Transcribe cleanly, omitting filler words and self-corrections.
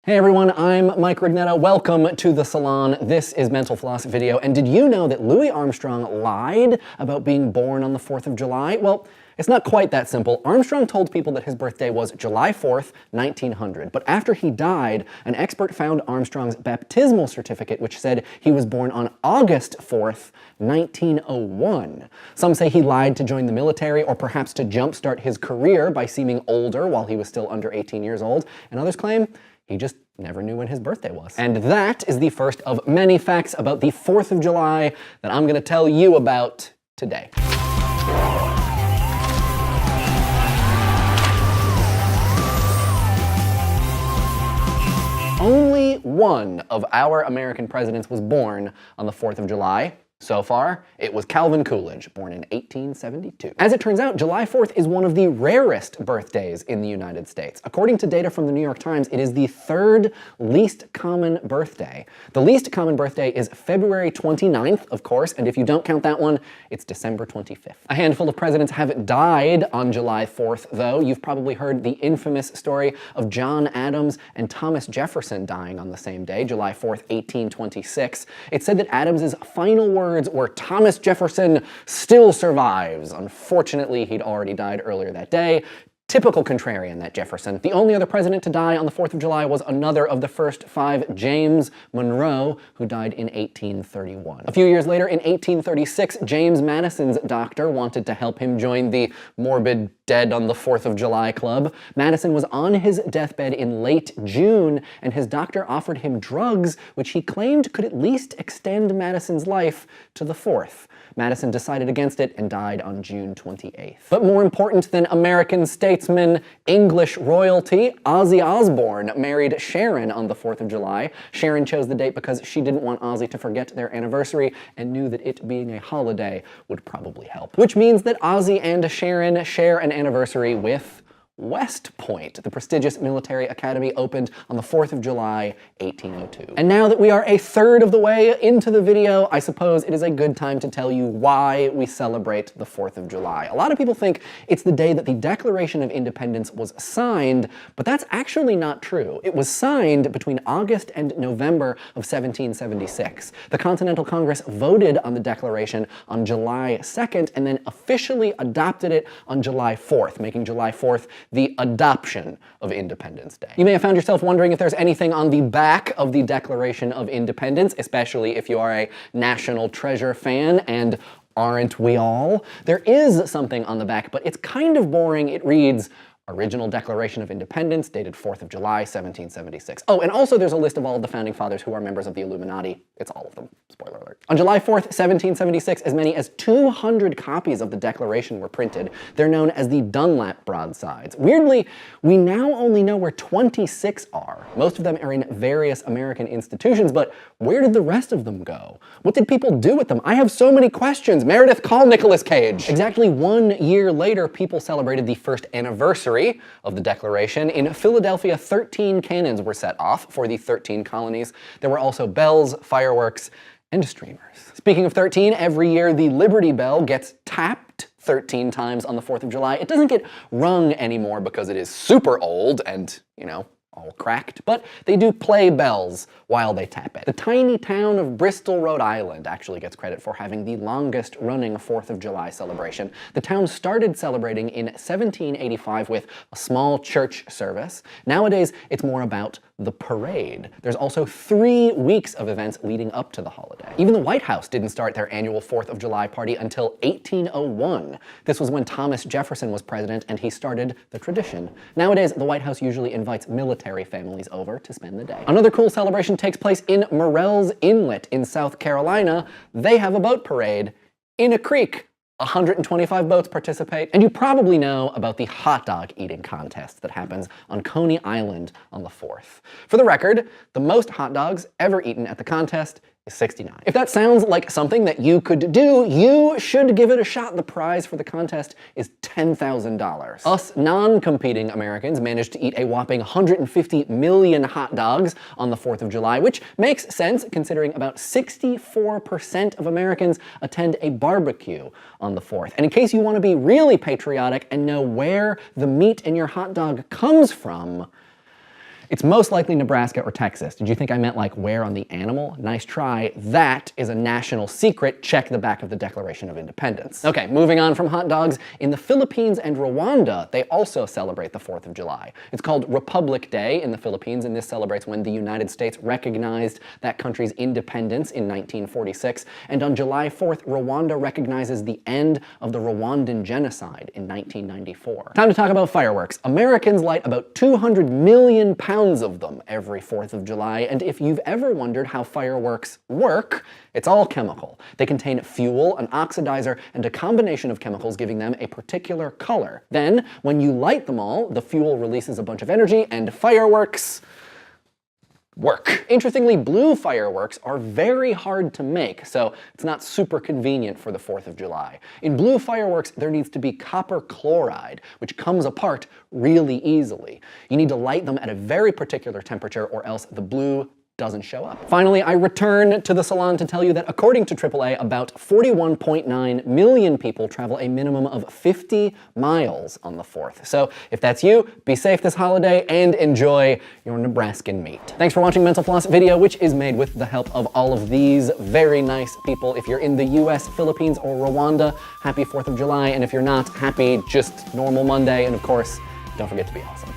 Hey everyone, I'm Mike Rignetta. Welcome to the salon. This is Mental Floss Video. And did you know that Louis Armstrong lied about being born on the 4th of July? Well, it's not quite that simple. Armstrong told people that his birthday was July 4th, 1900. But after he died, an expert found Armstrong's baptismal certificate, which said he was born on August 4th, 1901. Some say he lied to join the military or perhaps to jumpstart his career by seeming older while he was still under 18 years old. And others claim he just never knew when his birthday was. And that is the first of many facts about the 4th of July that I'm going to tell you about today. Only one of our American presidents was born on the 4th of July. So far, it was Calvin Coolidge, born in 1872. As it turns out, July 4th is one of the rarest birthdays in the United States. According to data from the New York Times, it is the third least common birthday. The least common birthday is February 29th, of course, and if you don't count that one, it's December 25th. A handful of presidents have died on July 4th, though. You've probably heard the infamous story of John Adams and Thomas Jefferson dying on the same day, July 4th, 1826. It's said that Adams's final words were, "Thomas Jefferson still survives." Unfortunately, he'd already died earlier that day. Typical contrarian, that Jefferson. The only other president to die on the 4th of July was another of the first five, James Monroe, who died in 1831. A few years later, in 1836, James Madison's doctor wanted to help him join the morbid Dead on the 4th of July club. Madison was on his deathbed in late June, and his doctor offered him drugs which he claimed could at least extend Madison's life to the 4th. Madison decided against it and died on June 28th. But more important than American statesmen, English royalty, Ozzy Osbourne married Sharon on the 4th of July. Sharon chose the date because she didn't want Ozzy to forget their anniversary and knew that it being a holiday would probably help. Which means that Ozzy and Sharon share an anniversary with West Point. The prestigious military academy opened on the 4th of July, 1802. And now that we are a third of the way into the video, I suppose it is a good time to tell you why we celebrate the 4th of July. A lot of people think it's the day that the Declaration of Independence was signed, but that's actually not true. It was signed between August and November of 1776. The Continental Congress voted on the Declaration on July 2nd and then officially adopted it on July 4th, making July 4th the adoption of Independence Day. You may have found yourself wondering if there's anything on the back of the Declaration of Independence, especially if you are a National Treasure fan, and aren't we all? There is something on the back, but it's kind of boring. It reads, Original Declaration of Independence, dated 4th of July, 1776. Oh, and also there's a list of all of the founding fathers who are members of the Illuminati. It's all of them. Spoiler alert. On July 4th, 1776, as many as 200 copies of the Declaration were printed. They're known as the Dunlap broadsides. Weirdly, we now only know where 26 are. Most of them are in various American institutions, but where did the rest of them go? What did people do with them? I have so many questions. Meredith, call Nicolas Cage. Exactly 1 year later, people celebrated the first anniversary of the Declaration. In Philadelphia, 13 cannons were set off for the 13 colonies. There were also bells, fireworks, and streamers. Speaking of 13, every year the Liberty Bell gets tapped 13 times on the 4th of July. It doesn't get rung anymore because it is super old and, you know, all cracked, but they do play bells while they tap it. The tiny town of Bristol, Rhode Island actually gets credit for having the longest running 4th of July celebration. The town started celebrating in 1785 with a small church service. Nowadays, it's more about the parade. There's also 3 weeks of events leading up to the holiday. Even the White House didn't start their annual 4th of July party until 1801. This was when Thomas Jefferson was president and he started the tradition. Nowadays, the White House usually invites military families over to spend the day. Another cool celebration takes place in Morell's Inlet in South Carolina. They have a boat parade in a creek. 125 boats participate, and you probably know about the hot dog eating contest that happens on Coney Island on the 4th. For the record, the most hot dogs ever eaten at the contest is 69. If that sounds like something that you could do, you should give it a shot. The prize for the contest is $10,000. Us non-competing Americans managed to eat a whopping 150 million hot dogs on the 4th of July, which makes sense considering about 64% of Americans attend a barbecue on the 4th. And in case you want to be really patriotic and know where the meat in your hot dog comes from, It's most likely Nebraska or Texas. Did you think I meant like where on the animal? Nice try. That is a national secret. Check the back of the Declaration of Independence. Okay, moving on from hot dogs. In the Philippines and Rwanda, they also celebrate the 4th of July. It's called Republic Day in the Philippines, and this celebrates when the United States recognized that country's independence in 1946. And on July 4th, Rwanda recognizes the end of the Rwandan genocide in 1994. Time to talk about fireworks. Americans light about 200 million pounds of them every 4th of July, and if you've ever wondered how fireworks work, it's all chemical. They contain fuel, an oxidizer, and a combination of chemicals giving them a particular color. Then, when you light them all, the fuel releases a bunch of energy, and fireworks work. Interestingly, blue fireworks are very hard to make, so it's not super convenient for the 4th of July. In blue fireworks, there needs to be copper chloride, which comes apart really easily. You need to light them at a very particular temperature, or else the blue doesn't show up. Finally, I return to the salon to tell you that according to AAA, about 41.9 million people travel a minimum of 50 miles on the 4th. So if that's you, be safe this holiday and enjoy your Nebraskan meat. Thanks for watching Mental Floss video, which is made with the help of all of these very nice people. If you're in the US, Philippines, or Rwanda, happy 4th of July. And if you're not, happy just normal Monday. And of course, don't forget to be awesome.